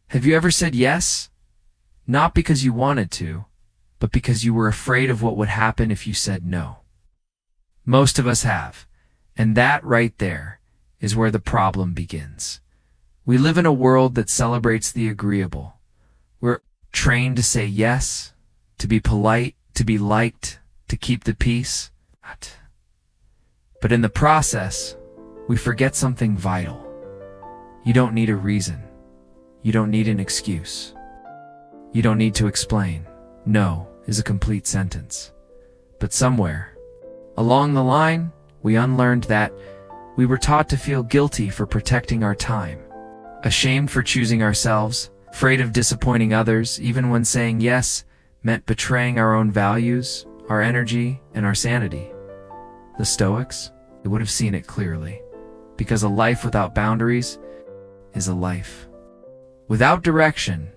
Have you ever said yes? Not because you wanted to, but because you were afraid of what would happen if you said no. Most of us have, and that right there is where the problem begins. We live in a world that celebrates the agreeable. We're trained to say yes, to be polite, to be liked, to keep the peace. But in the process, we forget something vital. You don't need a reason. You don't need an excuse. You don't need to explain. No is a complete sentence. But somewhere along the line, we unlearned that. We were taught to feel guilty for protecting our time, ashamed for choosing ourselves, afraid of disappointing others, even when saying yes meant betraying our own values, our energy, and our sanity. The Stoics, they would have seen it clearly, because a life without boundaries is a life without direction.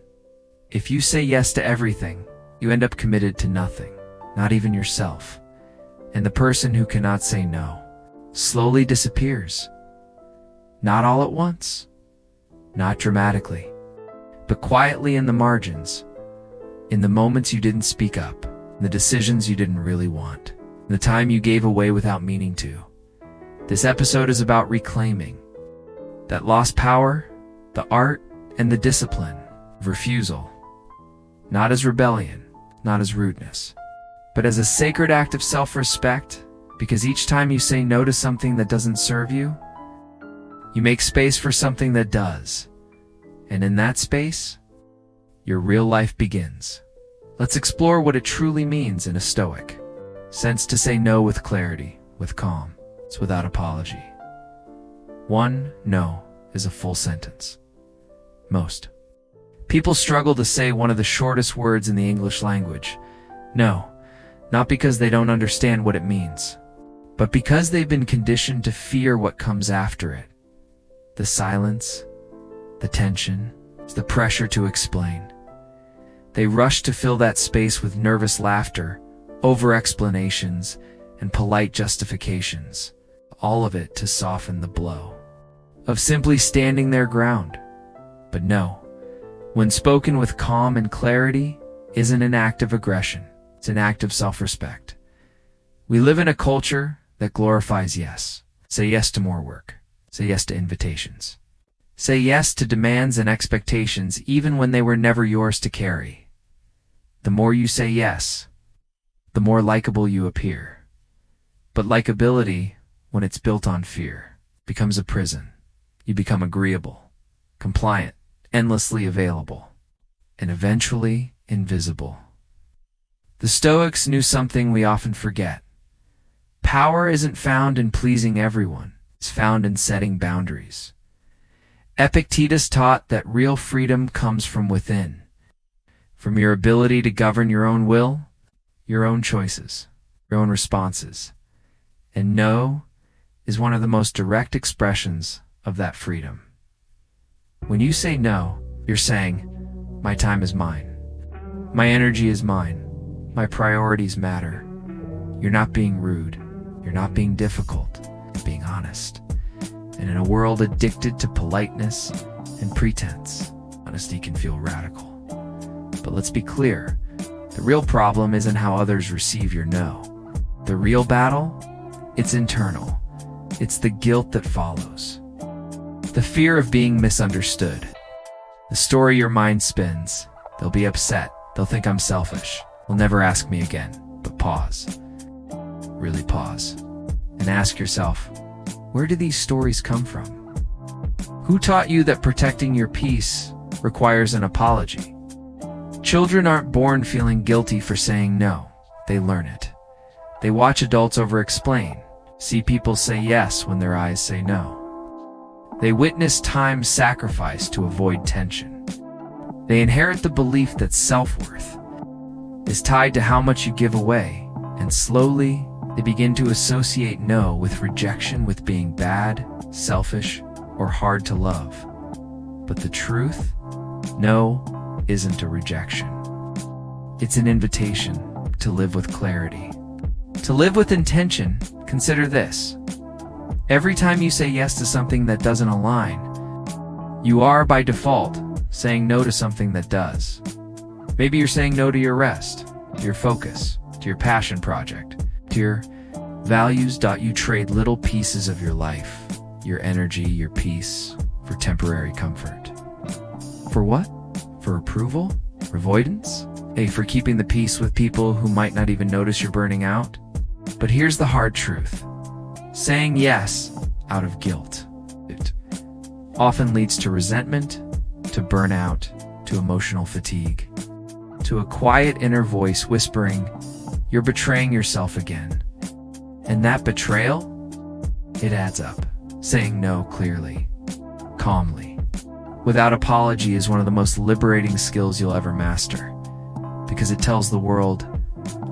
If you say yes to everything, you end up committed to nothing, not even yourself. And the person who cannot say no slowly disappears. Not all at once, not dramatically, but quietly in the margins, in the moments you didn't speak up, in the decisions you didn't really want, in the time you gave away without meaning to. This episode is about reclaiming that lost power, the art, and the discipline of refusal, not as rebellion, not as rudeness, but as a sacred act of self-respect, because each time you say no to something that doesn't serve you, you make space for something that does. And in that space, your real life begins. Let's explore what it truly means in a Stoic sense to say no with clarity, with calm. It's without apology. One no is a full sentence. Most people struggle to say one of the shortest words in the English language. No, not because they don't understand what it means, but because they've been conditioned to fear what comes after it. The silence, the tension, the pressure to explain. They rush to fill that space with nervous laughter, over-explanations, and polite justifications, all of it to soften the blow of simply standing their ground. But no, when spoken with calm and clarity, isn't an act of aggression. It's an act of self-respect. We live in a culture that glorifies yes. Say yes to more work. Say yes to invitations. Say yes to demands and expectations even when they were never yours to carry. The more you say yes, the more likable you appear. But likability, when it's built on fear, becomes a prison. You become agreeable, compliant, endlessly available, and eventually invisible. The Stoics knew something we often forget. Power isn't found in pleasing everyone. It's found in setting boundaries. Epictetus taught that real freedom comes from within, from your ability to govern your own will, your own choices, your own responses. And no is one of the most direct expressions of that freedom. When you say no, you're saying, my time is mine. My energy is mine. My priorities matter. You're not being rude. You're not being difficult. You're being honest. And in a world addicted to politeness and pretense, honesty can feel radical. But let's be clear, the real problem isn't how others receive your no. The real battle, it's internal. It's the guilt that follows. The fear of being misunderstood. The story your mind spins. They'll be upset. They'll think I'm selfish. They'll never ask me again. But pause. Really pause. And ask yourself, where do these stories come from? Who taught you that protecting your peace requires an apology? Children aren't born feeling guilty for saying no. They learn it. They watch adults over-explain, see people say yes when their eyes say no. They witness time sacrificed to avoid tension. They inherit the belief that self-worth is tied to how much you give away, and slowly they begin to associate no with rejection, with being bad, selfish, or hard to love. But the truth? No isn't a rejection. It's an invitation to live with clarity. To live with intention, consider this. Every time you say yes to something that doesn't align, you are, by default, saying no to something that does. Maybe you're saying no to your rest, to your focus, to your passion project, to your values. You trade little pieces of your life, your energy, your peace, for temporary comfort. For what? For approval? For avoidance? Hey, for keeping the peace with people who might not even notice you're burning out? But here's the hard truth. Saying yes out of guilt, it often leads to resentment, to burnout, to emotional fatigue, to a quiet inner voice whispering, "You're betraying yourself again." And that betrayal, it adds up. Saying no clearly, calmly, without apology is one of the most liberating skills you'll ever master, because it tells the world,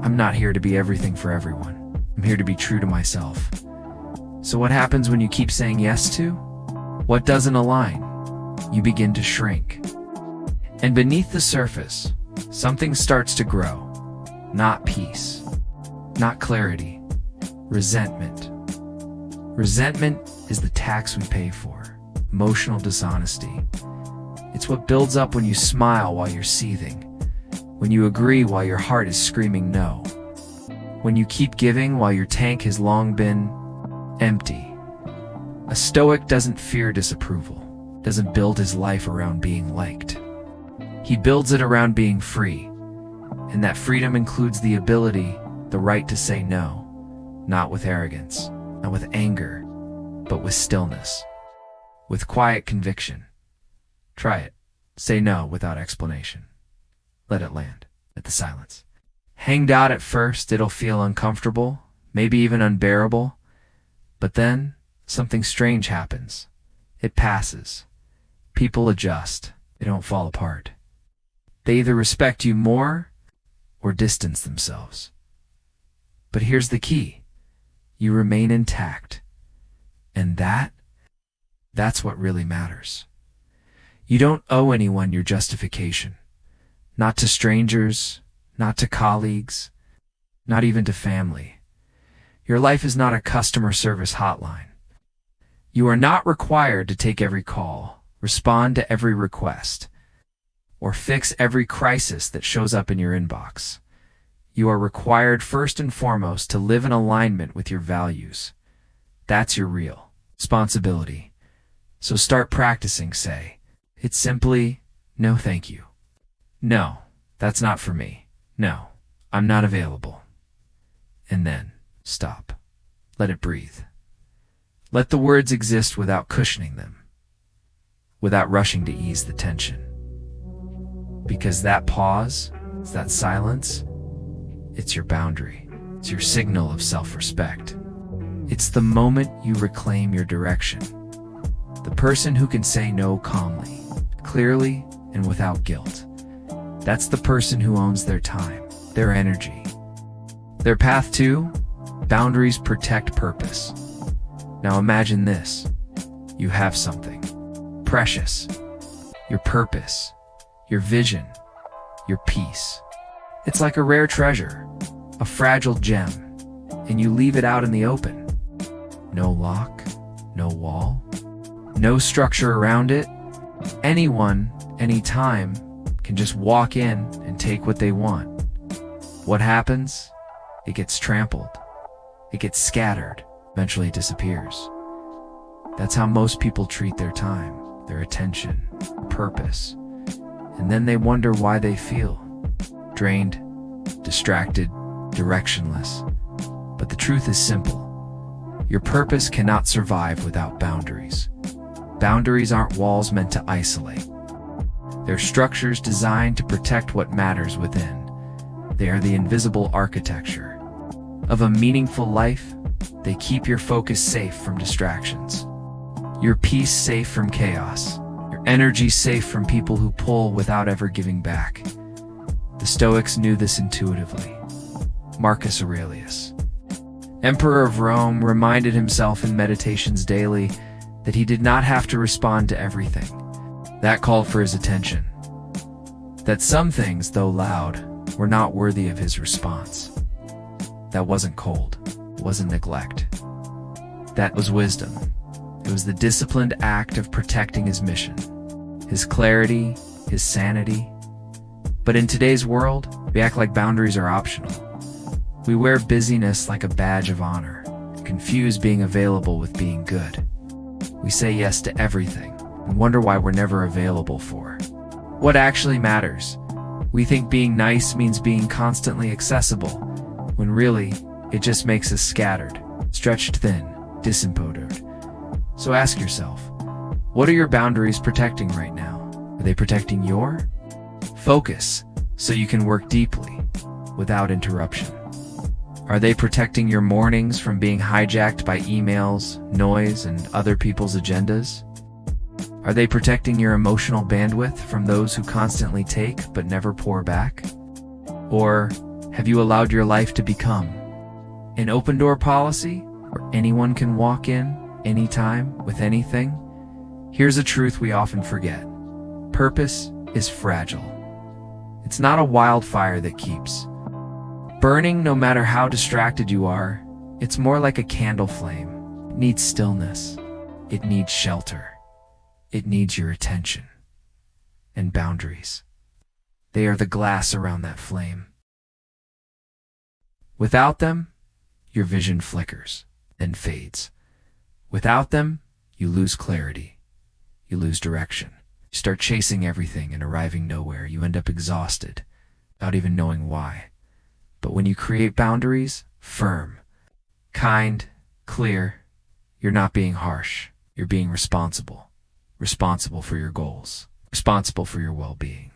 I'm not here to be everything for everyone. I'm here to be true to myself. So what happens when you keep saying yes to what doesn't align? You begin to shrink. And beneath the surface, something starts to grow. Not peace, not clarity, resentment. Resentment is the tax we pay for. Emotional dishonesty. It's what builds up when you smile while you're seething, when you agree while your heart is screaming no, when you keep giving while your tank has long been empty. A Stoic doesn't fear disapproval, doesn't build his life around being liked. He builds it around being free, and that freedom includes the ability, the right to say no, not with arrogance, not with anger, but with stillness, with quiet conviction. Try it. Say no without explanation. Let it land at the silence. Hanged out at first, it'll feel uncomfortable, maybe even unbearable, but then something strange happens. It passes. People adjust. They don't fall apart. They either respect you more or distance themselves. But here's the key. You remain intact. And that's what really matters. You don't owe anyone your justification. Not to strangers, not to colleagues, not even to family. Your life is not a customer service hotline. You are not required to take every call, respond to every request, or fix every crisis that shows up in your inbox. You are required first and foremost to live in alignment with your values. That's your real responsibility. So start practicing, say. It's simply, no thank you. No, that's not for me. No, I'm not available. And then, stop. Let it breathe. Let the words exist without cushioning them, without rushing to ease the tension. Because that pause, that silence, it's your boundary. It's your signal of self-respect. It's the moment you reclaim your direction. The person who can say no calmly, clearly, and without guilt. That's the person who owns their time, their energy. Their path to boundaries protect purpose. Now imagine this. You have something precious. Your purpose, your vision, your peace. It's like a rare treasure, a fragile gem, and you leave it out in the open. No lock, no wall, no structure around it. Anyone, anytime, can just walk in and take what they want. What happens? It gets trampled. It gets scattered. Eventually it disappears. That's how most people treat their time, their attention, purpose. And then they wonder why they feel drained, distracted, directionless. But the truth is simple. Your purpose cannot survive without boundaries. Boundaries aren't walls meant to isolate. They're structures designed to protect what matters within. They are the invisible architecture of a meaningful life. They keep your focus safe from distractions, your peace safe from chaos, your energy safe from people who pull without ever giving back. The Stoics knew this intuitively. Marcus Aurelius, Emperor of Rome, reminded himself in meditations daily that he did not have to respond to everything that called for his attention. That some things, though loud, were not worthy of his response. That wasn't cold. It wasn't neglect. That was wisdom. It was the disciplined act of protecting his mission, his clarity, is sanity. But in today's world, we act like boundaries are optional. We wear busyness like a badge of honor, confuse being available with being good. We say yes to everything and wonder why we're never available for what actually matters. We think being nice means being constantly accessible, when really, it just makes us scattered, stretched thin, disempowered. So ask yourself, what are your boundaries protecting right now? Are they protecting your focus so you can work deeply without interruption? Are they protecting your mornings from being hijacked by emails, noise, and other people's agendas? Are they protecting your emotional bandwidth from those who constantly take but never pour back? Or have you allowed your life to become an open-door policy where anyone can walk in anytime with anything? Here's a truth we often forget. Purpose is fragile. It's not a wildfire that keeps burning no matter how distracted you are. It's more like a candle flame. It needs stillness. It needs shelter. It needs your attention. And boundaries. They are the glass around that flame. Without them, your vision flickers, then fades. Without them, you lose clarity. You lose direction. You start chasing everything and arriving nowhere. You end up exhausted, without even knowing why. But when you create boundaries, firm, kind, clear, you're not being harsh. You're being responsible. Responsible for your goals. Responsible for your well-being.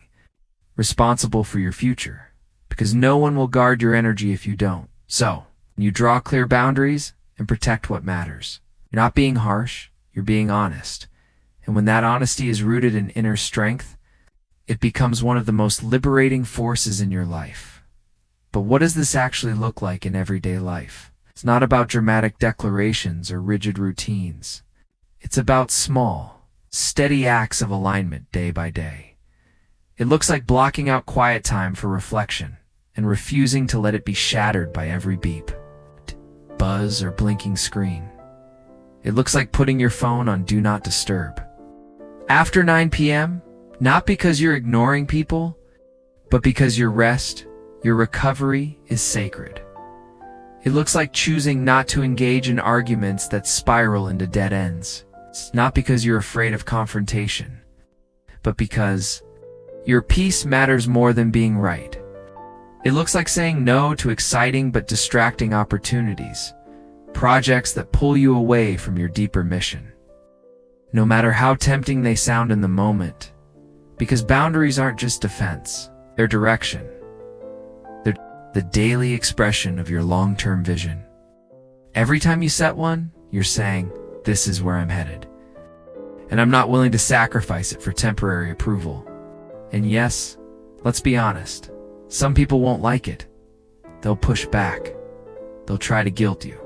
Responsible for your future. Because no one will guard your energy if you don't. So, you draw clear boundaries and protect what matters. You're not being harsh. You're being honest. And when that honesty is rooted in inner strength, it becomes one of the most liberating forces in your life. But what does this actually look like in everyday life? It's not about dramatic declarations or rigid routines. It's about small, steady acts of alignment day by day. It looks like blocking out quiet time for reflection and refusing to let it be shattered by every beep, buzz, or blinking screen. It looks like putting your phone on Do Not Disturb after 9 p.m., not because you're ignoring people, but because your rest, your recovery is sacred. It looks like choosing not to engage in arguments that spiral into dead ends. It's not because you're afraid of confrontation, but because your peace matters more than being right. It looks like saying no to exciting but distracting opportunities, projects that pull you away from your deeper mission, no matter how tempting they sound in the moment, because boundaries aren't just defense, they're direction. They're the daily expression of your long-term vision. Every time you set one, you're saying, this is where I'm headed. And I'm not willing to sacrifice it for temporary approval. And yes, let's be honest, some people won't like it. They'll push back. They'll try to guilt you.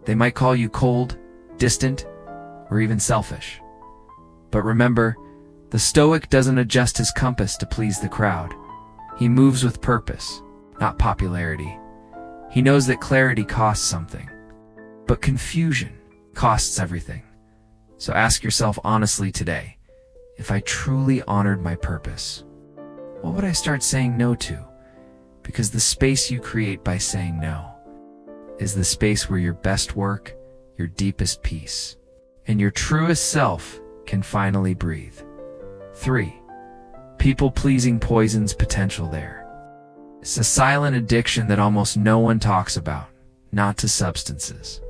They might call you cold, distant, or even selfish. But remember, the Stoic doesn't adjust his compass to please the crowd. He moves with purpose, not popularity. He knows that clarity costs something, but confusion costs everything. So ask yourself honestly today, if I truly honored my purpose, what would I start saying no to? Because the space you create by saying no is the space where your best work, your deepest peace, and your truest self can finally breathe. 3. People-pleasing poisons potential there. It's a silent addiction that almost no one talks about, not to substances,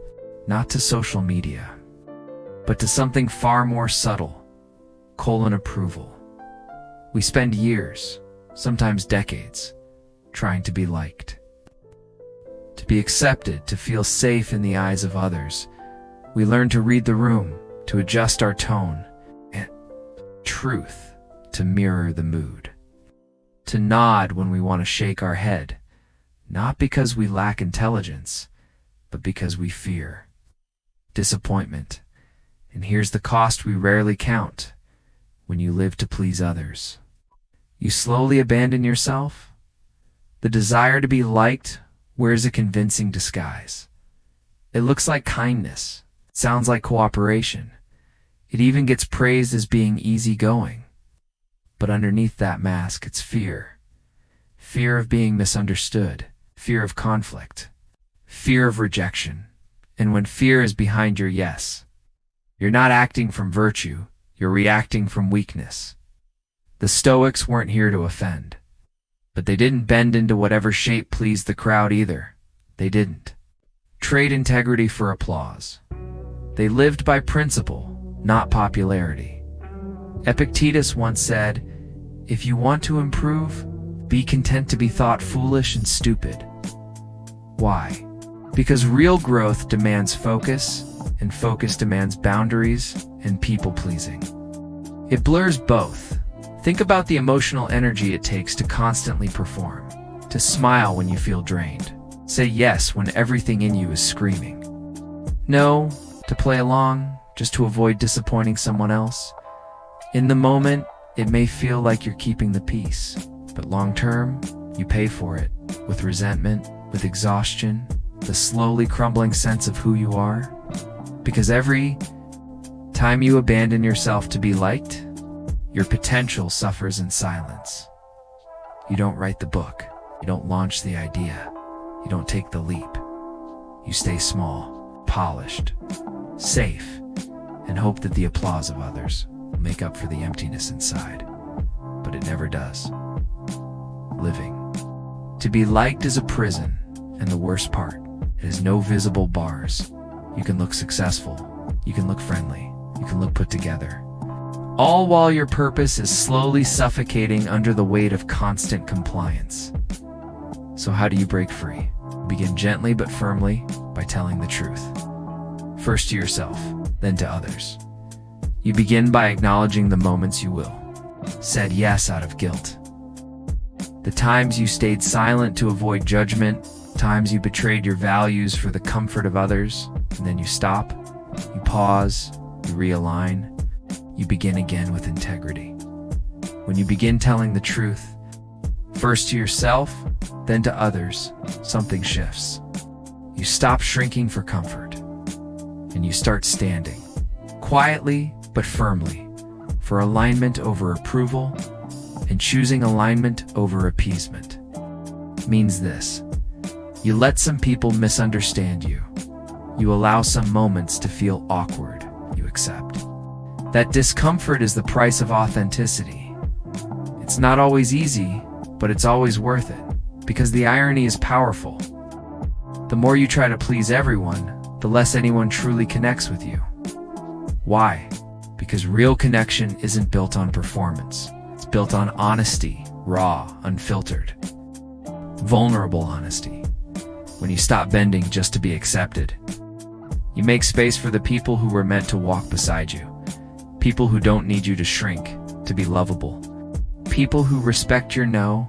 not to social media, but to something far more subtle, approval. We spend years, sometimes decades, trying to be liked, to be accepted, to feel safe in the eyes of others. We learn to read the room, to adjust our tone, and truth to mirror the mood. To nod when we want to shake our head, not because we lack intelligence, but because we fear disappointment. And here's the cost we rarely count. When you live to please others, you slowly abandon yourself. The desire to be liked wears a convincing disguise. It looks like kindness. It sounds like cooperation. It even gets praised as being easygoing. But underneath that mask, it's fear. Fear of being misunderstood, fear of conflict, fear of rejection. And when fear is behind your yes, you're not acting from virtue, you're reacting from weakness. The Stoics weren't here to offend, but they didn't bend into whatever shape pleased the crowd either. They didn't trade integrity for applause. They lived by principle, not popularity. Epictetus once said, "If you want to improve, be content to be thought foolish and stupid." Why? Because real growth demands focus, and focus demands boundaries and people-pleasing. It blurs both. Think about the emotional energy it takes to constantly perform, to smile when you feel drained, say yes when everything in you is screaming, no to play along just to avoid disappointing someone else. In the moment, it may feel like you're keeping the peace, but long-term, you pay for it with resentment, with exhaustion, the slowly crumbling sense of who you are. Because every time you abandon yourself to be liked, your potential suffers in silence. You don't write the book. You don't launch the idea. You don't take the leap. You stay small, polished, safe, and hope that the applause of others will make up for the emptiness inside. But it never does. Living. To be liked is a prison, and the worst part, it has no visible bars. You can look successful, you can look friendly, you can look put together, all while your purpose is slowly suffocating under the weight of constant compliance. So how do you break free? Begin gently but firmly by telling the truth. First to yourself, then to others. You begin by acknowledging the moments you will. Said yes out of guilt. The times you stayed silent to avoid judgment, times you betrayed your values for the comfort of others, and then you stop, you pause, you realign, you begin again with integrity. When you begin telling the truth, first to yourself, then to others, something shifts. You stop shrinking for comfort, and you start standing, quietly but firmly, for alignment over approval, and choosing alignment over appeasement. Means this: you let some people misunderstand you. You allow some moments to feel awkward. You accept. That discomfort is the price of authenticity. It's not always easy, but it's always worth it, because the irony is powerful. The more you try to please everyone, the less anyone truly connects with you. Why? Because real connection isn't built on performance. It's built on honesty, raw, unfiltered, vulnerable honesty. When you stop bending just to be accepted, you make space for the people who were meant to walk beside you. People who don't need you to shrink, to be lovable. People who respect your no,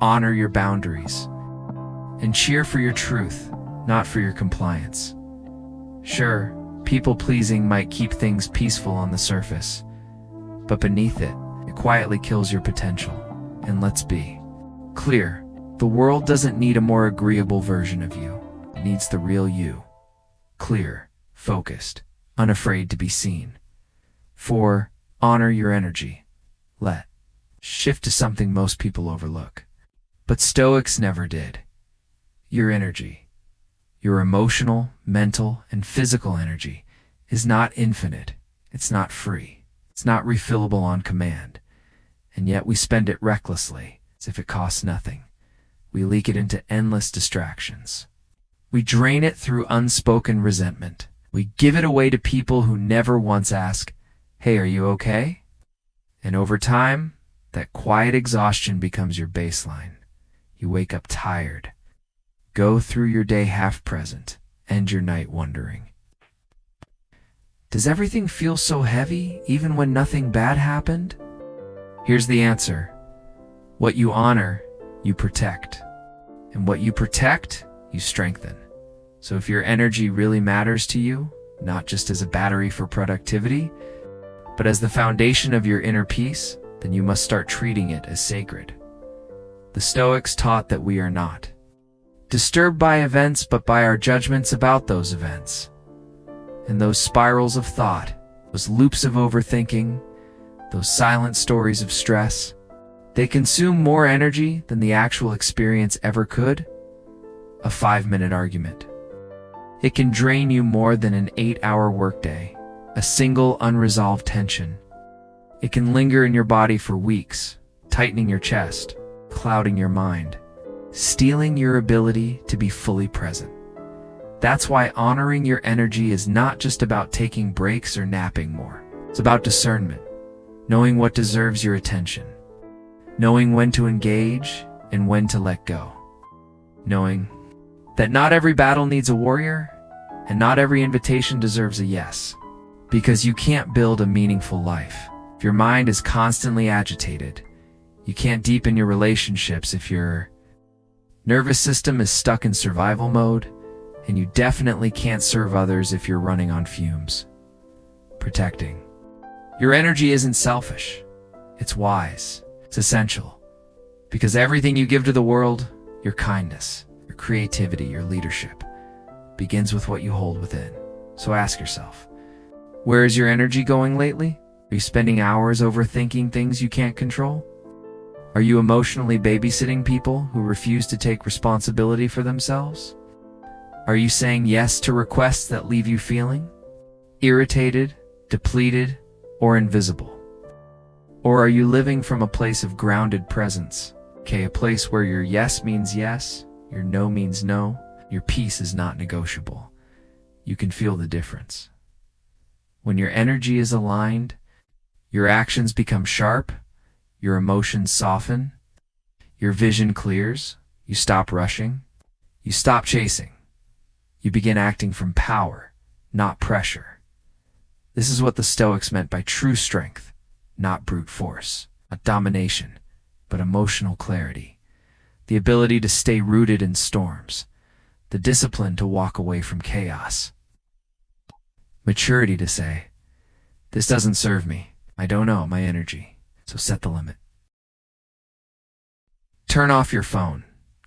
honor your boundaries, and cheer for your truth, not for your compliance. Sure, people-pleasing might keep things peaceful on the surface, but beneath it, it quietly kills your potential. And let's be clear, the world doesn't need a more agreeable version of you. It needs the real you. Clear, focused, unafraid to be seen. 4. Honor your energy. Let shift to something most people overlook, but Stoics never did. Your energy, your emotional, mental, and physical energy, is not infinite. It's not free. It's not refillable on command. And yet we spend it recklessly, as if it costs nothing. We leak it into endless distractions. We drain it through unspoken resentment. We give it away to people who never once ask, "Hey, are you okay?" And over time, that quiet exhaustion becomes your baseline. You wake up tired, go through your day half present, end your night wondering, does everything feel so heavy even when nothing bad happened? Here's the answer. What you honor, you protect. And what you protect, you strengthen. So if your energy really matters to you, not just as a battery for productivity, but as the foundation of your inner peace, then you must start treating it as sacred. The Stoics taught that we are not disturbed by events, but by our judgments about those events. And those spirals of thought, those loops of overthinking, those silent stories of stress, They consume more energy than the actual experience ever could. A 5-minute argument. It can drain you more than an 8-hour workday, a single unresolved tension. It can linger in your body for weeks, tightening your chest, clouding your mind, stealing your ability to be fully present. That's why honoring your energy is not just about taking breaks or napping more. It's about discernment, knowing what deserves your attention, knowing when to engage and when to let go, knowing that not every battle needs a warrior and not every invitation deserves a yes. Because you can't build a meaningful life if your mind is constantly agitated. You can't deepen your relationships if your nervous system is stuck in survival mode, and you definitely can't serve others if you're running on fumes. Protecting your energy isn't selfish. It's wise. It's essential. Because everything you give to the world, your kindness, your creativity, your leadership, begins with what you hold within. So ask yourself, where is your energy going lately? Are you spending hours overthinking things you can't control? Are you emotionally babysitting people who refuse to take responsibility for themselves? Are you saying yes to requests that leave you feeling irritated, depleted, or invisible? Or are you living from a place of grounded presence? A place where your yes means yes, your no means no, your peace is not negotiable. You can feel the difference. When your energy is aligned, your actions become sharp, your emotions soften, your vision clears, you stop rushing, you stop chasing. You begin acting from power, not pressure. This is what the Stoics meant by true strength, not brute force, not domination, but emotional clarity, the ability to stay rooted in storms, the discipline to walk away from chaos, maturity to say, this doesn't serve me, I don't know my energy, so set the limit. Turn off your phone,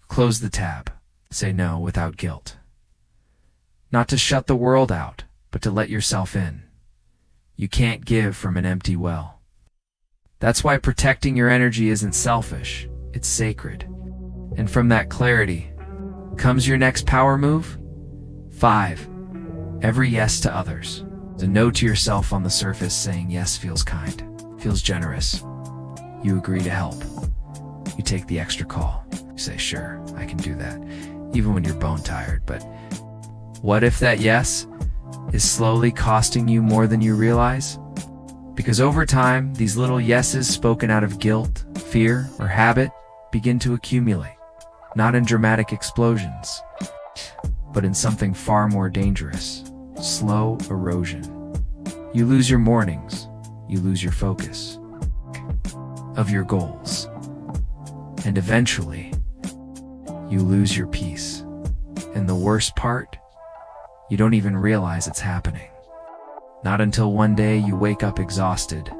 close the tab, say no without guilt. Not to shut the world out, but to let yourself in. You can't give from an empty well. That's why protecting your energy isn't selfish, it's sacred. And from that clarity comes your next power move. 5. Every yes to others. The no to yourself on the surface saying yes feels kind, feels generous. You agree to help. You take the extra call. You say, sure, I can do that, even when you're bone tired. But what if that yes is slowly costing you more than you realize? Because over time, these little yeses spoken out of guilt, fear, or habit begin to accumulate, not in dramatic explosions, but in something far more dangerous, slow erosion. You lose your mornings, you lose your focus of your goals, and eventually, you lose your peace. And the worst part, you don't even realize it's happening. Not until one day you wake up exhausted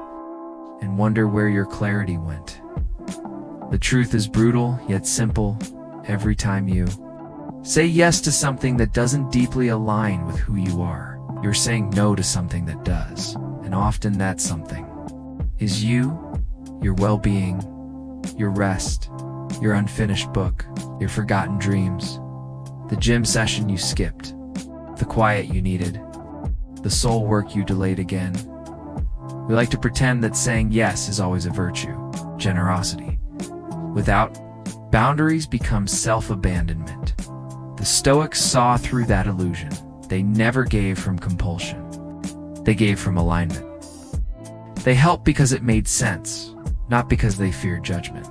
and wonder where your clarity went. The truth is brutal, yet simple. Every time you say yes to something that doesn't deeply align with who you are, you're saying no to something that does. And often that something is you, your well-being, your rest, your unfinished book, your forgotten dreams, the gym session you skipped, the quiet you needed, the soul work you delayed again. We like to pretend that saying yes is always a virtue, generosity. Without boundaries becomes self-abandonment. The Stoics saw through that illusion. They never gave from compulsion. They gave from alignment. They helped because it made sense, not because they feared judgment.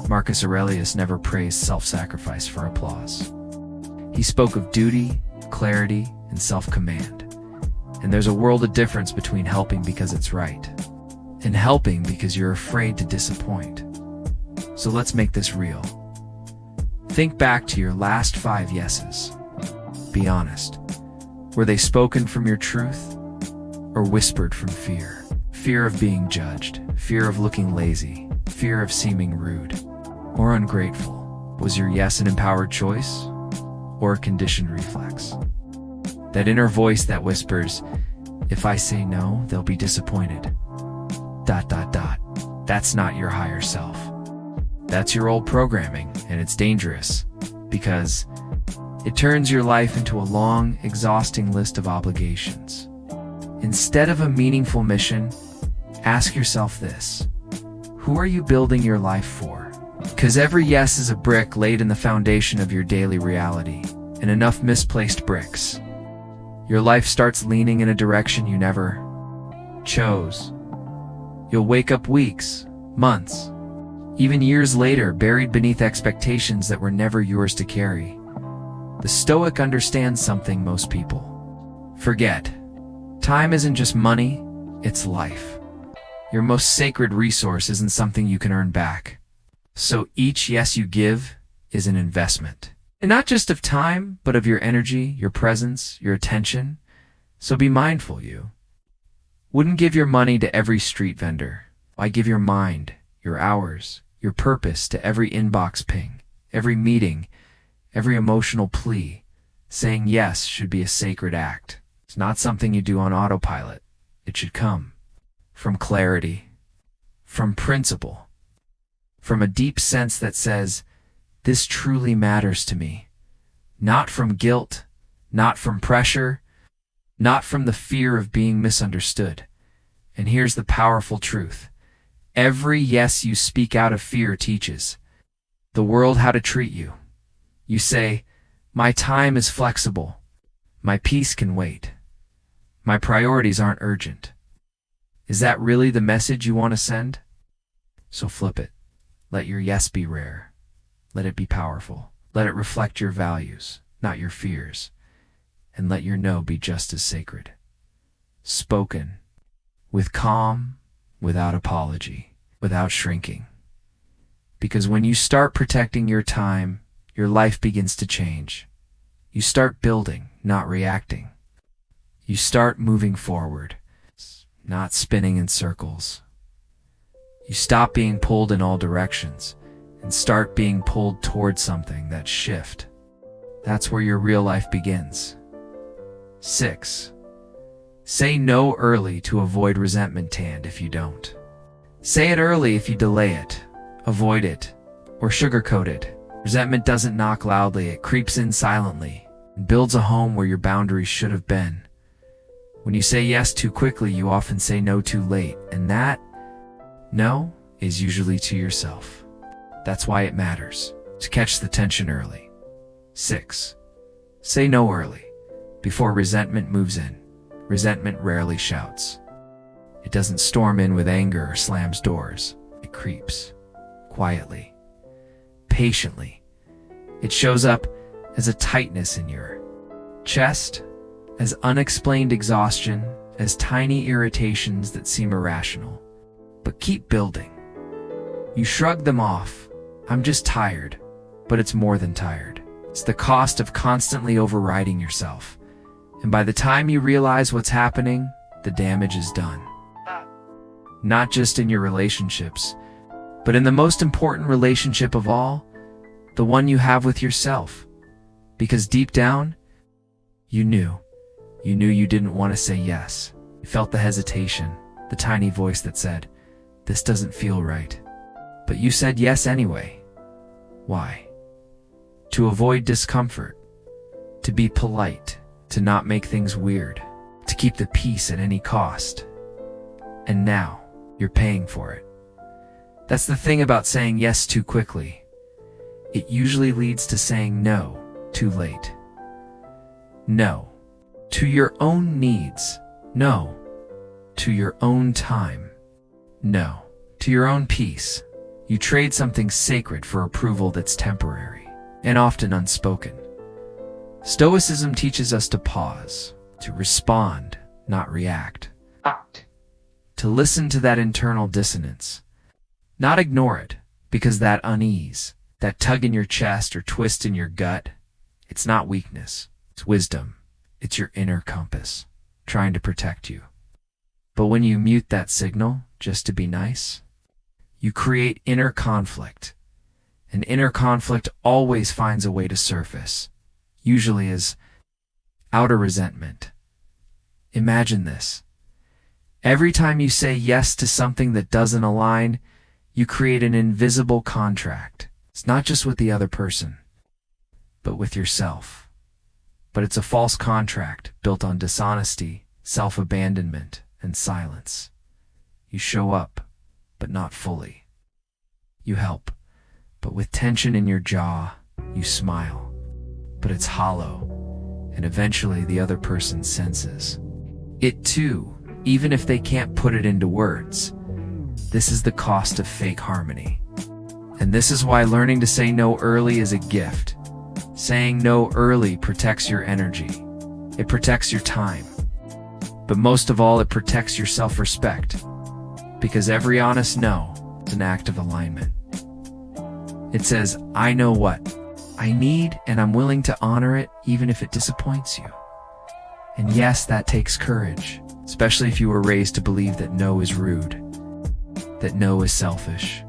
Marcus Aurelius never praised self-sacrifice for applause. He spoke of duty, clarity, and self-command. And there's a world of difference between helping because it's right and helping because you're afraid to disappoint. So let's make this real. Think back to your last 5 yeses. Be honest. Were they spoken from your truth or whispered from fear? Fear of being judged, fear of looking lazy, fear of seeming rude or ungrateful. Was your yes an empowered choice or a conditioned reflex? That inner voice that whispers, if I say no, they'll be disappointed. ... That's not your higher self. That's your old programming, and it's dangerous because it turns your life into a long, exhausting list of obligations. Instead of a meaningful mission, ask yourself this: who are you building your life for? Because every yes is a brick laid in the foundation of your daily reality, and enough misplaced bricks, your life starts leaning in a direction you never chose. You'll wake up weeks, months, even years later, buried beneath expectations that were never yours to carry. The Stoic understands something most people forget. Time isn't just money, it's life. Your most sacred resource isn't something you can earn back. So each yes you give is an investment. And not just of time, but of your energy, your presence, your attention. So be mindful, you wouldn't give your money to every street vendor. Why give your mind, your hours, your purpose to every inbox ping, every meeting, every emotional plea? Saying yes should be a sacred act. It's not something you do on autopilot. It should come from clarity, from principle, from a deep sense that says, this truly matters to me. Not from guilt, not from pressure, not from the fear of being misunderstood. And here's the powerful truth. Every yes you speak out of fear teaches the world how to treat you. You say, my time is flexible. My peace can wait. My priorities aren't urgent. Is that really the message you want to send? So flip it. Let your yes be rare. Let it be powerful. Let it reflect your values, not your fears. And let your no be just as sacred. Spoken with calm, without apology, without shrinking. Because when you start protecting your time, your life begins to change. You start building, not reacting. You start moving forward, not spinning in circles. You stop being pulled in all directions and start being pulled towards something that shift. That's where your real life begins. 6. Say no early to avoid resentment tanned if you don't. Say it early if you delay it, avoid it, or sugarcoat it. Resentment doesn't knock loudly, it creeps in silently and builds a home where your boundaries should have been. When you say yes too quickly, you often say no too late, and that no is usually to yourself. That's why it matters to catch the tension early. 6. Say no early, before resentment moves in. Resentment rarely shouts. It doesn't storm in with anger or slams doors. It creeps, quietly, patiently. It shows up as a tightness in your chest, as unexplained exhaustion, as tiny irritations that seem irrational. But keep building. You shrug them off. I'm just tired. But it's more than tired. It's the cost of constantly overriding yourself. And by the time you realize what's happening, the damage is done. Not just in your relationships, but in the most important relationship of all, the one you have with yourself. Because deep down, you knew you didn't want to say yes. You felt the hesitation, the tiny voice that said, this doesn't feel right. But you said yes anyway. Why? To avoid discomfort, to be polite, to not make things weird, to keep the peace at any cost. And now, you're paying for it. That's the thing about saying yes too quickly. It usually leads to saying no too late. No to your own needs. No to your own time. No to your own peace. You trade something sacred for approval that's temporary and often unspoken. Stoicism teaches us to pause, to respond, not react. Act. To listen to that internal dissonance, not ignore it, because that unease, that tug in your chest or twist in your gut, it's not weakness, it's wisdom. It's your inner compass, trying to protect you. But when you mute that signal just to be nice, you create inner conflict. And inner conflict always finds a way to surface, usually as outer resentment. Imagine this. Every time you say yes to something that doesn't align, You create an invisible contract. It's not just with the other person, but with yourself. But it's a false contract built on dishonesty, self-abandonment, and silence. You show up, but not fully. You help, but with tension in your jaw. You smile, but it's hollow, and eventually the other person senses it too, even if they can't put it into words. This is the cost of fake harmony. And this is why learning to say no early is a gift. Saying no early protects your energy. It protects your time. But most of all, it protects your self-respect. Because every honest no is an act of alignment. It says, I know what I need, and I'm willing to honor it even if it disappoints you. And yes, that takes courage, especially if you were raised to believe that no is rude, that no is selfish,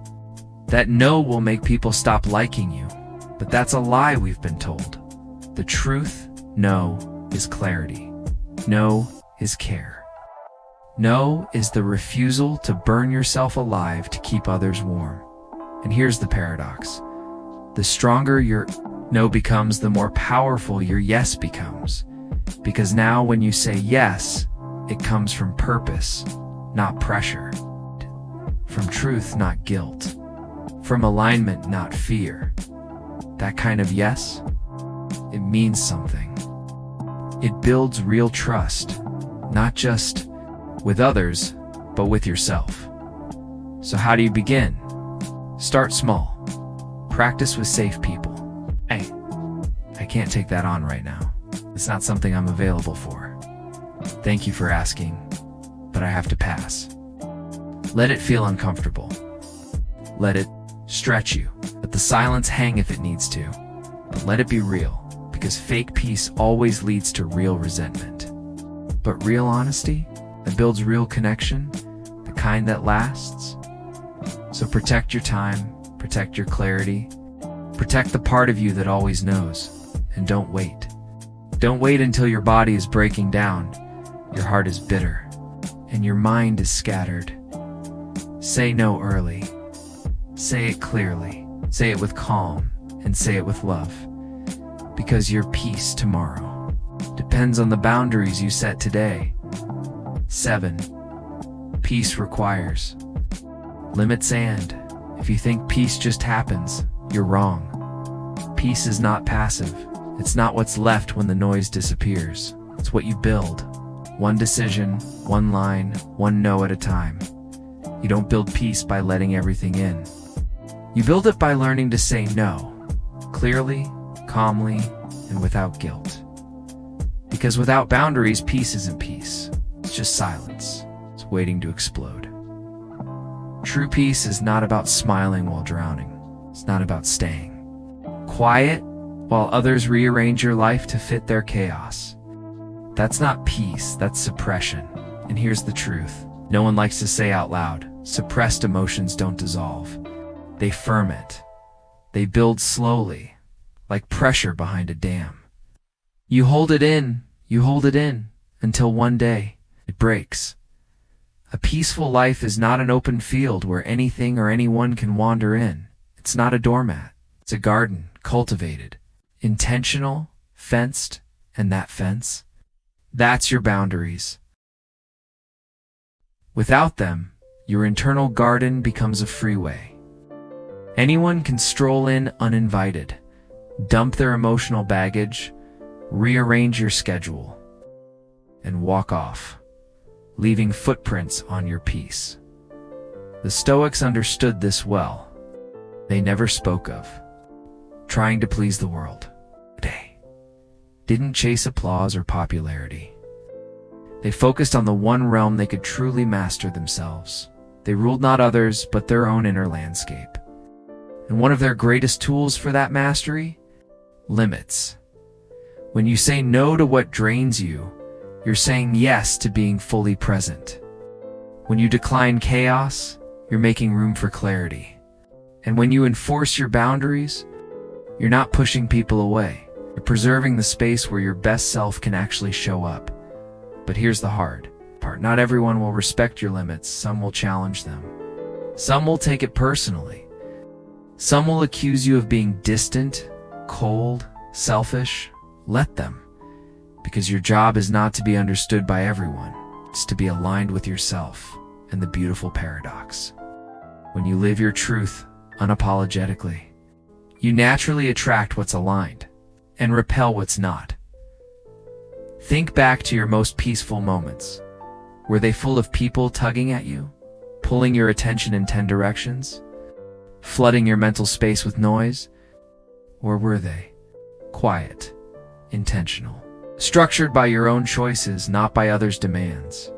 that no will make people stop liking you. But that's a lie we've been told. The truth, no, is clarity. No is care. No is the refusal to burn yourself alive to keep others warm. And here's the paradox. The stronger your no becomes, the more powerful your yes becomes. Because now when you say yes, it comes from purpose, not pressure. From truth, not guilt. From alignment, not fear. That kind of yes, it means something. It builds real trust, not just with others, but with yourself. So how do you begin? Start small. Practice with safe people. Hey, I can't take that on right now. It's not something I'm available for. Thank you for asking, but I have to pass. Let it feel uncomfortable. Let it stretch you. Let the silence hang if it needs to. But let it be real, because fake peace always leads to real resentment. But real honesty, that builds real connection, the kind that lasts. So protect your time, protect your clarity, protect the part of you that always knows, and don't wait. Don't wait until your body is breaking down, your heart is bitter, and your mind is scattered. Say no early. Say it clearly. Say it with calm, and say it with love. Because your peace tomorrow depends on the boundaries you set today. 7. Peace requires limits, and if you think peace just happens, you're wrong. Peace is not passive. It's not what's left when the noise disappears. It's what you build. One decision, one line, one no at a time. You don't build peace by letting everything in. You build it by learning to say no, clearly, calmly, and without guilt. Because without boundaries, peace isn't peace. It's just silence. It's waiting to explode. True peace is not about smiling while drowning. It's not about staying quiet while others rearrange your life to fit their chaos. That's not peace, that's suppression. And here's the truth. No one likes to say out loud, suppressed emotions don't dissolve. They ferment. They build slowly, like pressure behind a dam. You hold it in, until one day it breaks. A peaceful life is not an open field where anything or anyone can wander in. It's not a doormat. It's a garden, cultivated, intentional, fenced, and that fence, that's your boundaries. Without them, your internal garden becomes a freeway. Anyone can stroll in uninvited, dump their emotional baggage, rearrange your schedule, and walk off, leaving footprints on your peace. The Stoics understood this well. They never spoke of trying to please the world. They didn't chase applause or popularity. They focused on the one realm they could truly master themselves. They ruled not others, but their own inner landscape. And one of their greatest tools for that mastery? Limits. When you say no to what drains you, you're saying yes to being fully present. When you decline chaos, you're making room for clarity. And when you enforce your boundaries, you're not pushing people away. You're preserving the space where your best self can actually show up. But here's the hard part. Not everyone will respect your limits. Some will challenge them. Some will take it personally. Some will accuse you of being distant, cold, selfish. Let them, because your job is not to be understood by everyone. It's to be aligned with yourself and the beautiful paradox. When you live your truth unapologetically, you naturally attract what's aligned and repel what's not. Think back to your most peaceful moments. Were they full of people tugging at you, pulling your attention in 10 directions, flooding your mental space with noise? Or were they quiet, intentional, structured by your own choices, not by others' demands?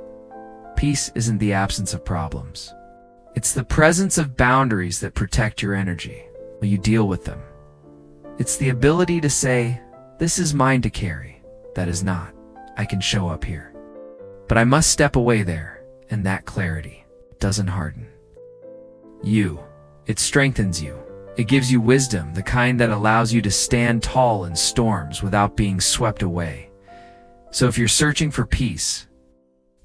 Peace isn't the absence of problems. It's the presence of boundaries that protect your energy while you deal with them. It's the ability to say, this is mine to carry, that is not. I can show up here, but I must step away there, and that clarity doesn't harden you. It strengthens you. It gives you wisdom, the kind that allows you to stand tall in storms without being swept away. So if you're searching for peace,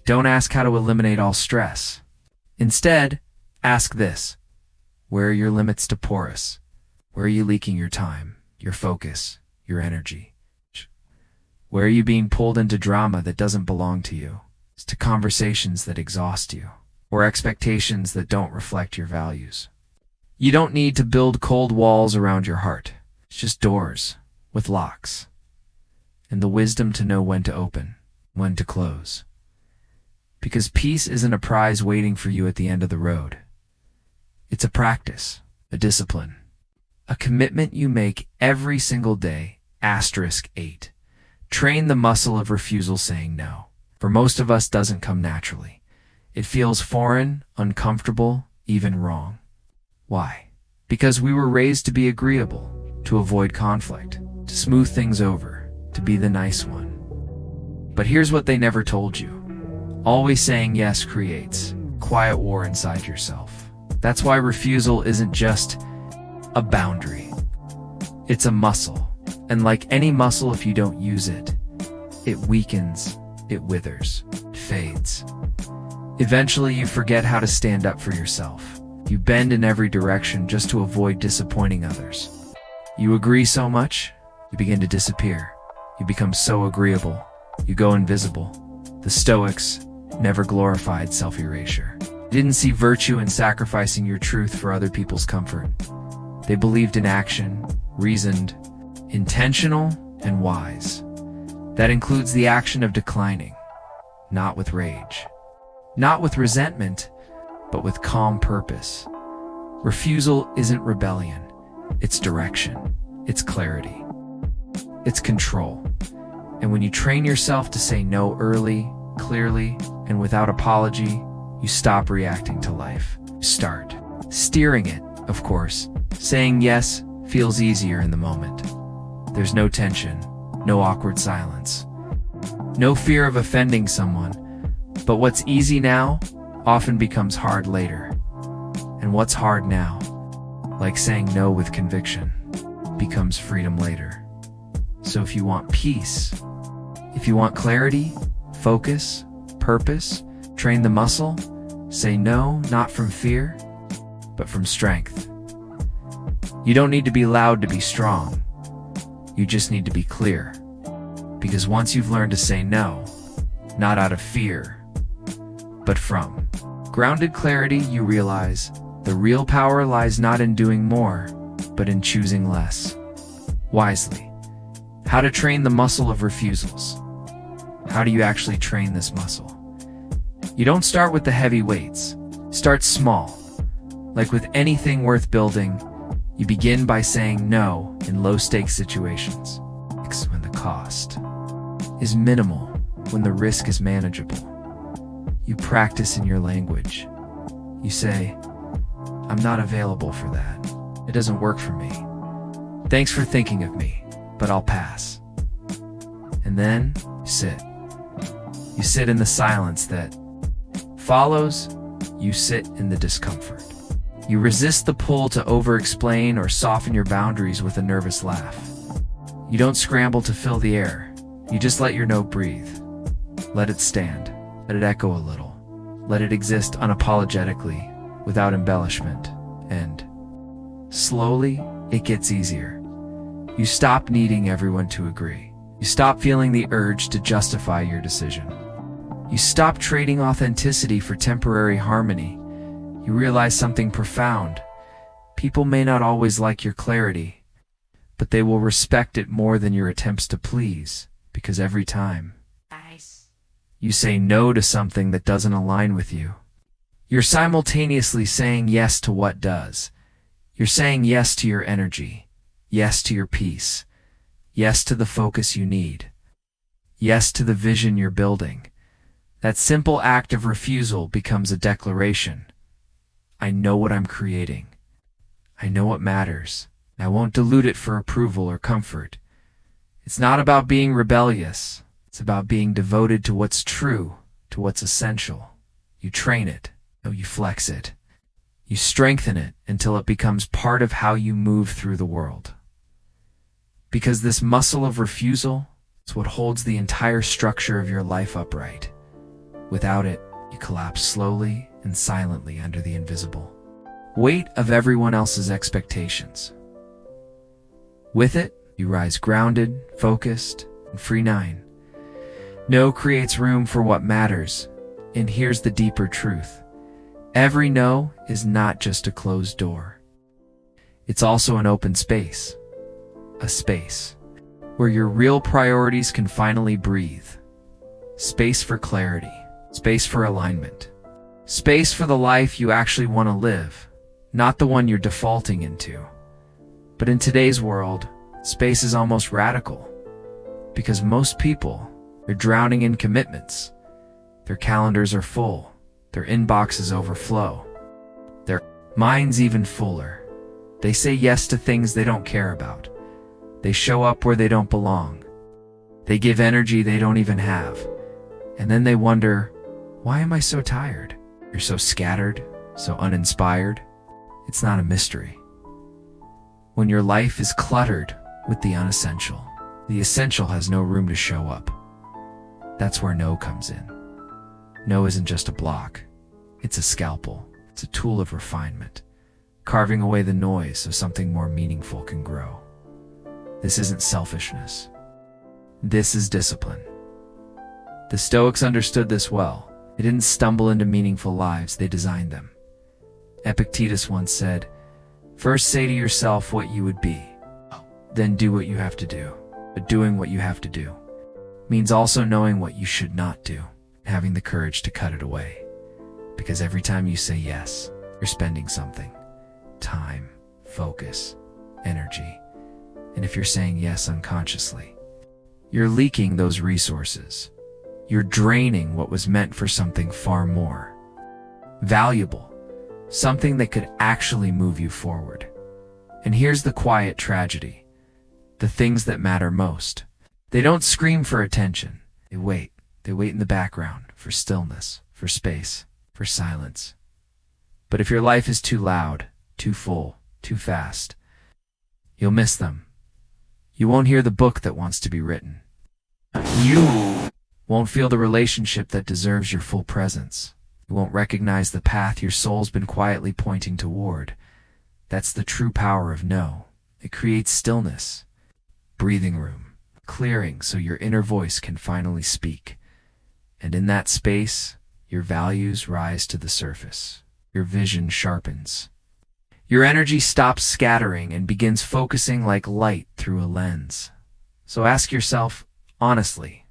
don't ask how to eliminate all stress. Instead, ask this: where are your limits to porous? Where are you leaking your time, your focus, your energy? Where are you being pulled into drama that doesn't belong to you, to conversations that exhaust you, or expectations that don't reflect your values? You don't need to build cold walls around your heart. It's just doors with locks, and the wisdom to know when to open, when to close. Because peace isn't a prize waiting for you at the end of the road. It's a practice, a discipline, a commitment you make every single day. *8. Train the muscle of refusal. Saying no, for most of us, doesn't come naturally. It feels foreign, uncomfortable, even wrong. Why? Because we were raised to be agreeable, to avoid conflict, to smooth things over, to be the nice one. But here's what they never told you. Always saying yes creates quiet war inside yourself. That's why refusal isn't just a boundary. It's a muscle. And like any muscle, if you don't use it, it weakens, it withers, it fades. Eventually, you forget how to stand up for yourself. You bend in every direction just to avoid disappointing others. You agree so much, you begin to disappear. You become so agreeable, you go invisible. The Stoics never glorified self-erasure. They didn't see virtue in sacrificing your truth for other people's comfort. They believed in action, reasoned, intentional, and wise. That includes the action of declining, not with rage, not with resentment, but with calm purpose. Refusal isn't rebellion. It's direction. It's clarity. It's control. And when you train yourself to say no early, clearly, and without apology, you stop reacting to life. You start steering it, of course. Saying yes feels easier in the moment. There's no tension, no awkward silence, no fear of offending someone. But what's easy now often becomes hard later. And what's hard now, like saying no with conviction, becomes freedom later. So if you want peace, if you want clarity, focus, purpose, train the muscle, say no, not from fear, but from strength. You don't need to be loud to be strong. You just need to be clear. Because once you've learned to say no, not out of fear, but from grounded clarity, you realize the real power lies not in doing more, but in choosing less. Wisely. How to train the muscle of refusals. How do you actually train this muscle? You don't start with the heavy weights. Start small. Like with anything worth building, you begin by saying no in low-stakes situations. When the cost is minimal, when the risk is manageable. You practice in your language. You say, I'm not available for that. It doesn't work for me. Thanks for thinking of me, but I'll pass. And then you sit. You sit in the silence that follows. You sit in the discomfort. You resist the pull to over-explain or soften your boundaries with a nervous laugh. You don't scramble to fill the air. You just let your no breathe. Let it stand. Let it echo a little. Let it exist unapologetically, without embellishment, and slowly, it gets easier. You stop needing everyone to agree. You stop feeling the urge to justify your decision. You stop trading authenticity for temporary harmony. You realize something profound. People may not always like your clarity, but they will respect it more than your attempts to please, because every time you say no to something that doesn't align with you, you're simultaneously saying yes to what does. You're saying yes to your energy, yes to your peace, yes to the focus you need, yes to the vision you're building. That simple act of refusal becomes a declaration. I know what I'm creating. I know what matters. I won't dilute it for approval or comfort. It's not about being rebellious. It's about being devoted to what's true, to what's essential. You train it. You flex it. You strengthen it until it becomes part of how you move through the world. Because this muscle of refusal is what holds the entire structure of your life upright. Without it, you collapse slowly and silently under the invisible weight of everyone else's expectations. With it, you rise grounded, focused, and free. 9. No creates room for what matters, and here's the deeper truth. Every no is not just a closed door. It's also an open space. A space where your real priorities can finally breathe. Space for clarity. Space for alignment. Space for the life you actually want to live, not the one you're defaulting into. But in today's world, space is almost radical, because most people are drowning in commitments. Their calendars are full. Their inboxes overflow. Their minds even fuller. They say yes to things they don't care about. They show up where they don't belong. They give energy they don't even have. And then they wonder, why am I so tired? You're so scattered, so uninspired. It's not a mystery. When your life is cluttered with the unessential, the essential has no room to show up. That's where no comes in. No isn't just a block. It's a scalpel. It's a tool of refinement, carving away the noise so something more meaningful can grow. This isn't selfishness. This is discipline. The Stoics understood this well. They didn't stumble into meaningful lives, they designed them. Epictetus once said, "First say to yourself what you would be, then do what you have to do." But doing what you have to do means also knowing what you should not do, and having the courage to cut it away. Because every time you say yes, you're spending something. Time, focus, energy. And if you're saying yes unconsciously, you're leaking those resources. You're draining what was meant for something far more valuable, something that could actually move you forward. And here's the quiet tragedy. The things that matter most, they don't scream for attention. They wait. They wait in the background for stillness, for space, for silence. But if your life is too loud, too full, too fast, you'll miss them. You won't hear the book that wants to be written. You won't feel the relationship that deserves your full presence. You won't recognize the path your soul's been quietly pointing toward. That's the true power of no. It creates stillness, breathing room, clearing so your inner voice can finally speak. And in that space, your values rise to the surface. Your vision sharpens. Your energy stops scattering and begins focusing like light through a lens. So ask yourself, honestly,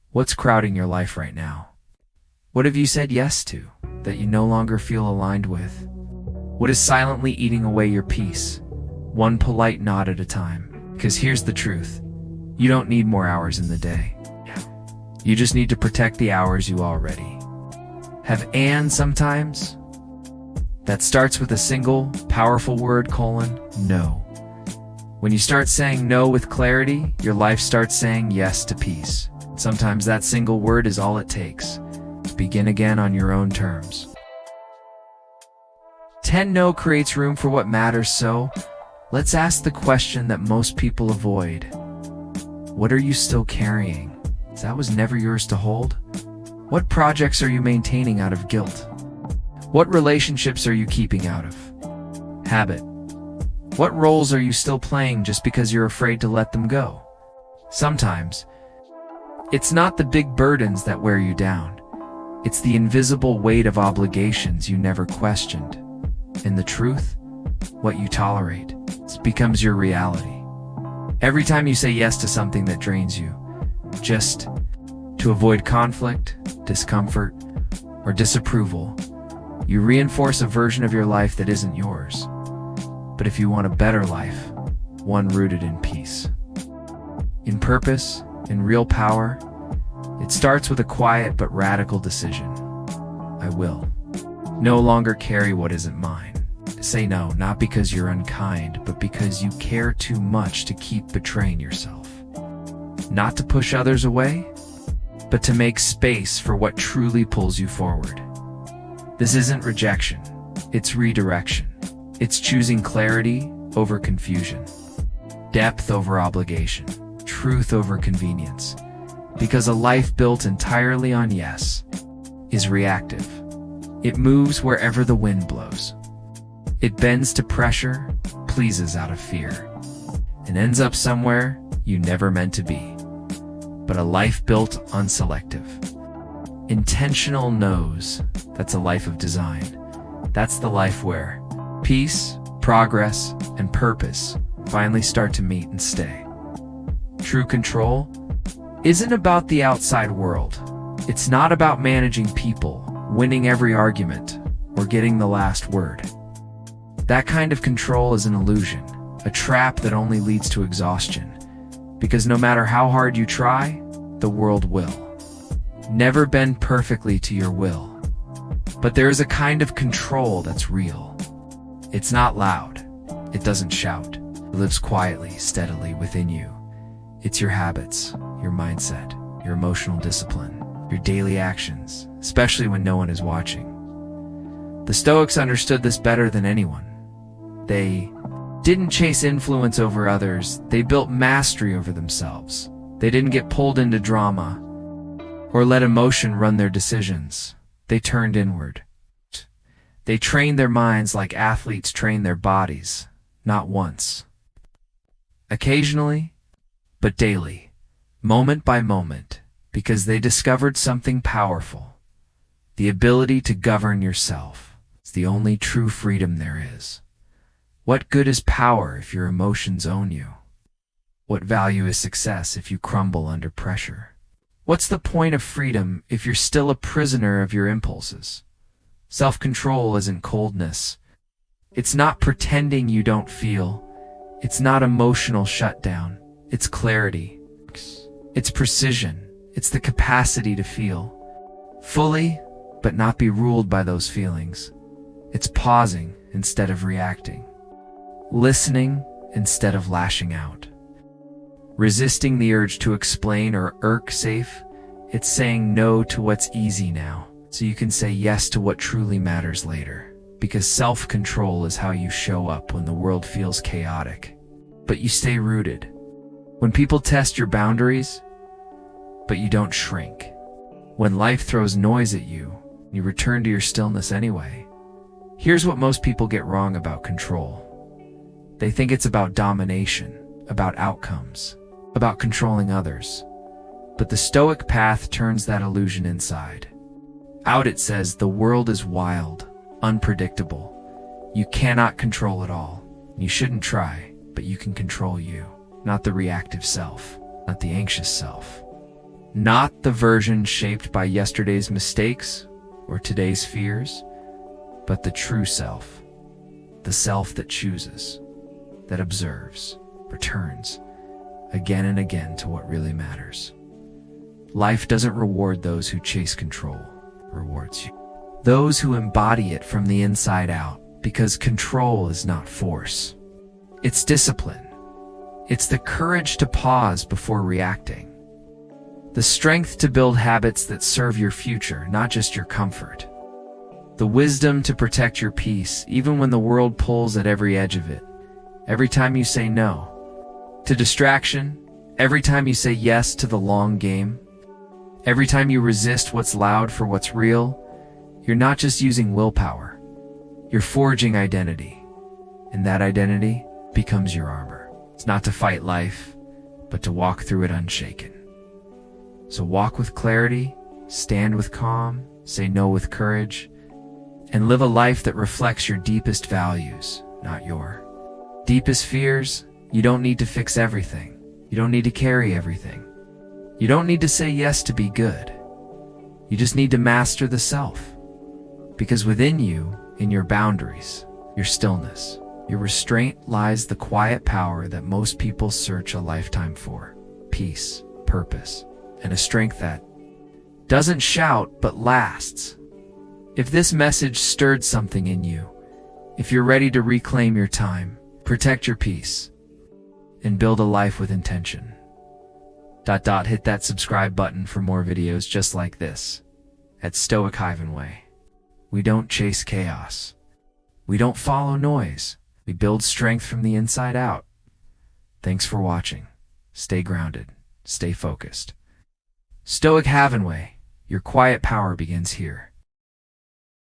what's crowding your life right now? What have you said yes to that you no longer feel aligned with? What is silently eating away your peace, one polite nod at a time? Because here's the truth. You don't need more hours in the day. You just need to protect the hours you already have. And sometimes that starts with a single, powerful word, no. When you start saying no with clarity, your life starts saying yes to peace. Sometimes that single word is all it takes to begin again on your own terms. 10 no creates room for what matters, so let's ask the question that most people avoid. What are you still carrying? That was never yours to hold? What projects are you maintaining out of guilt? What relationships are you keeping out of? Habit. What roles are you still playing just because you're afraid to let them go? Sometimes, it's not the big burdens that wear you down. It's the invisible weight of obligations you never questioned. And the truth, what you tolerate, becomes your reality. Every time you say yes to something that drains you, just to avoid conflict, discomfort, or disapproval, you reinforce a version of your life that isn't yours. But if you want a better life, one rooted in peace, in purpose, in real power, it starts with a quiet but radical decision. I will no longer carry what isn't mine. Say no, not because you're unkind, but because you care too much to keep betraying yourself. Not to push others away, but to make space for what truly pulls you forward. This isn't rejection, it's redirection. It's choosing clarity over confusion, depth over obligation, truth over convenience. Because a life built entirely on yes is reactive. It moves wherever the wind blows. It bends to pressure, pleases out of fear, and ends up somewhere you never meant to be. But a life built on selective, intentional no's, that's a life of design. That's the life where peace, progress, and purpose finally start to meet and stay. True control isn't about the outside world. It's not about managing people, winning every argument, or getting the last word. That kind of control is an illusion, a trap that only leads to exhaustion. Because no matter how hard you try, the world will never bend perfectly to your will. But there is a kind of control that's real. It's not loud. It doesn't shout. It lives quietly, steadily within you. It's your habits, your mindset, your emotional discipline, your daily actions, especially when no one is watching. The Stoics understood this better than anyone. They didn't chase influence over others, they built mastery over themselves. They didn't get pulled into drama or let emotion run their decisions. They turned inward. They trained their minds like athletes train their bodies, not once, occasionally, but daily, moment by moment, because they discovered something powerful. The ability to govern yourself. It's the only true freedom there is. What good is power if your emotions own you? What value is success if you crumble under pressure? What's the point of freedom if you're still a prisoner of your impulses? Self-control isn't coldness. It's not pretending you don't feel. It's not emotional shutdown. It's clarity. It's precision. It's the capacity to feel fully, but not be ruled by those feelings. It's pausing instead of reacting. Listening instead of lashing out. Resisting the urge to explain or irk safe. It's saying no to what's easy now, so you can say yes to what truly matters later. Because self-control is how you show up when the world feels chaotic, but you stay rooted. When people test your boundaries, but you don't shrink. When life throws noise at you, you return to your stillness anyway. Here's what most people get wrong about control. They think it's about domination, about outcomes, about controlling others. But the Stoic path turns that illusion inside. Out it says the world is wild, unpredictable. You cannot control it all. You shouldn't try, but you can control you. Not the reactive self, not the anxious self. Not the version shaped by yesterday's mistakes or today's fears, but the true self. The self that chooses, that observes, returns again and again to what really matters. Life doesn't reward those who chase control, it rewards you. Those who embody it from the inside out, because control is not force. It's discipline. It's the courage to pause before reacting. The strength to build habits that serve your future, not just your comfort. The wisdom to protect your peace, even when the world pulls at every edge of it. Every time you say no to distraction, every time you say yes to the long game, every time you resist what's loud for what's real, You're not just using willpower. You're forging identity. And that identity becomes your armor. It's not to fight life, but to walk through it unshaken. So walk with clarity, stand with calm, say no with courage, and live a life that reflects your deepest values, not your deepest fears. You don't need to fix everything. You don't need to carry everything. You don't need to say yes to be good. You just need to master the self. Because within you, in your boundaries, your stillness, your restraint lies the quiet power that most people search a lifetime for. Peace, purpose, and a strength that doesn't shout but lasts. If this message stirred something in you, if you're ready to reclaim your time, protect your peace, and build a life with intention, hit that subscribe button for more videos just like this. At Stoic Havenway, we don't chase chaos. We don't follow noise. We build strength from the inside out. Thanks for watching. Stay grounded. Stay focused. Stoic Havenway, your quiet power begins here.